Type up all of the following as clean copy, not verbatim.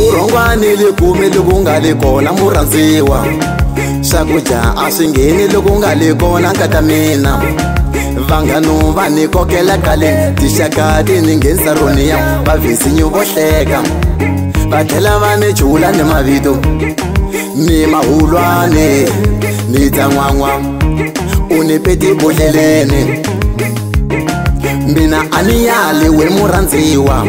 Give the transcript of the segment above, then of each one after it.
Urongwani likumi lukungali kona muranziwa Swakudya a swi ngheni loko nga li kona nkata mina Vanghanu va ni kokela kale tixaka ti ni nghenisa roniya Vavisinyi vo hleka va tlhela va ni chula ni mavito ni mahulwane ni tsan'wan'wa u ni peti bodleleni Mina a ni yali we murandziwa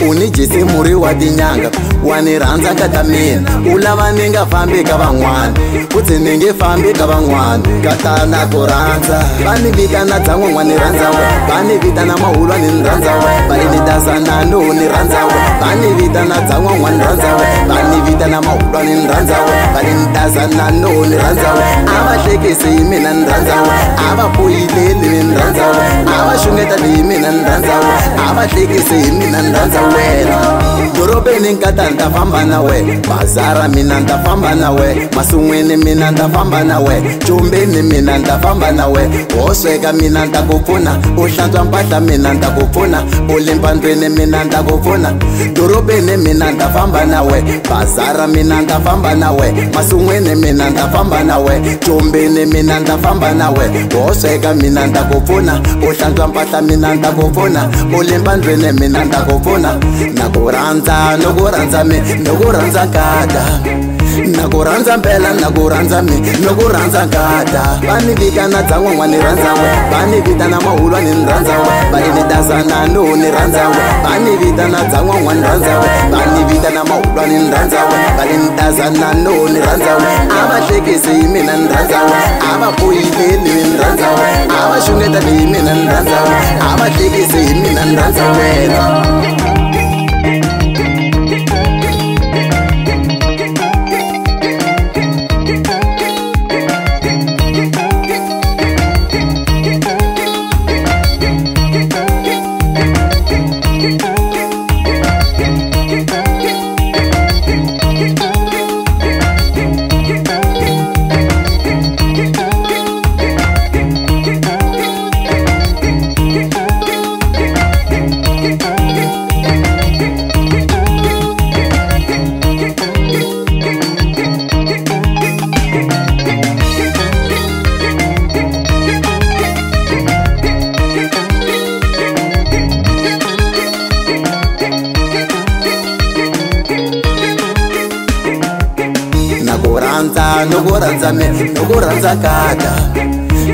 u ni jise muri wa tinyanga wa ni rhandza nkata mina u lava ni nga fambi ka van'wana u tse ni nge fambi ka van'wana kata na ku rhandza va ni vitana dzan'wan'wa ni rhandza we va ni vitana mahulwa ni rhandza we va ni tazana no ni rhandza we va ni vitana dzan'wan'wa ni rhandza we va ni vitana mahulwa ni rhandza we va ni tazana no ni rhandza we a va hlekisi hi mina ni rhandza we a va boyileli ni rhandza we a va xungeta hi mina ni rhandza we a va hlekisi hi mina ni rhandza wena dorobeni nkata nta famba na we bazara mina nta famba na we masun'wini mina nta famba na we cumbeni mina nta famba na we wo sweka mina nta ku pfuna u hlantswa mpahla mina nta ku pfuna u limpa ndlwini mina nta ku pfuna dorobeni mina nta famba na we bazara mina nta famba na we masun'wini mina nta famba na we cumbeni mina nta famba na we wo sweka mina nta ku pfuna u hlantswa mpahla mina nta ku pfuna u limpa ndlwini mina nta ku pfuna na ku rhandza no ku rhandza mi no ku rhandza nkata na ku rhandza mpela na ku rhandza mi no ku rhandza nkata va ni vitana dzan'wan'wa ni rhandza we va ni vitana mahulwa ni rhandza we va ni tazana no ni rhandza we va ni vitana dzan'wan'wa ni rhandza we va ni vitana mahulwa ni rhandza we va ni tazana no ni rhandza we a va hlekisi hi mina ni rhandza we a va boyileli ni rhandza we a va xungeta hi mina ni rhandza we a va hlekisi hi mina ni rhandza wena no ku rhandza mi no ku rhandza nkata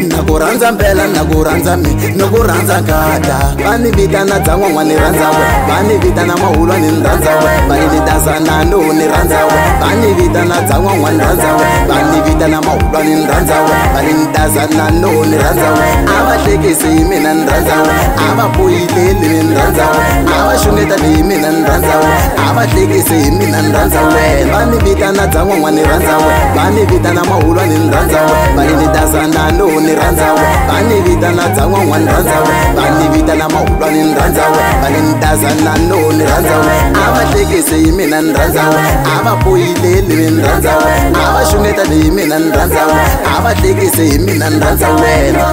na ku rhandza mpela na ku rhandza mi no ku rhandza nkata va ni vitana dzan'wan'wa ni rhandza we va ni vitana mahulwa ni rhandza we va ni tazana no ni rhandza we va ni vitana dzan'wan'wa ni rhandza we va ni vitana mahulwa ni rhandza we va ni tazana no ni rhandza we a va hlekisi hi mina ni rhandza we a va boyileli ni rhandza we a va xungeta hi mina ni rhandza we a va hlekisi hi mina ni rhandza wena va ni vitana dzan'wan'wa ni rhandza we va ni vitana mahulwa ni rhandza we va ni tazana no ni rhandza we va ni vitana dzan'wan'wa ni rhandza we va ni vitana mahulwa ni rhandza we va ni tazana no ni rhandza we a va hlekisi hi mina ni rhandza we a va boyileli ni rhandza we a va xungeta hi mina ni rhandza we a va hlekisi hi mina ni rhandza wena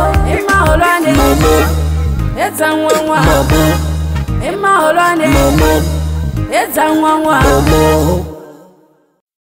Momo etsangwanwa Momo Emahulwane Momo etsangwanwa Momo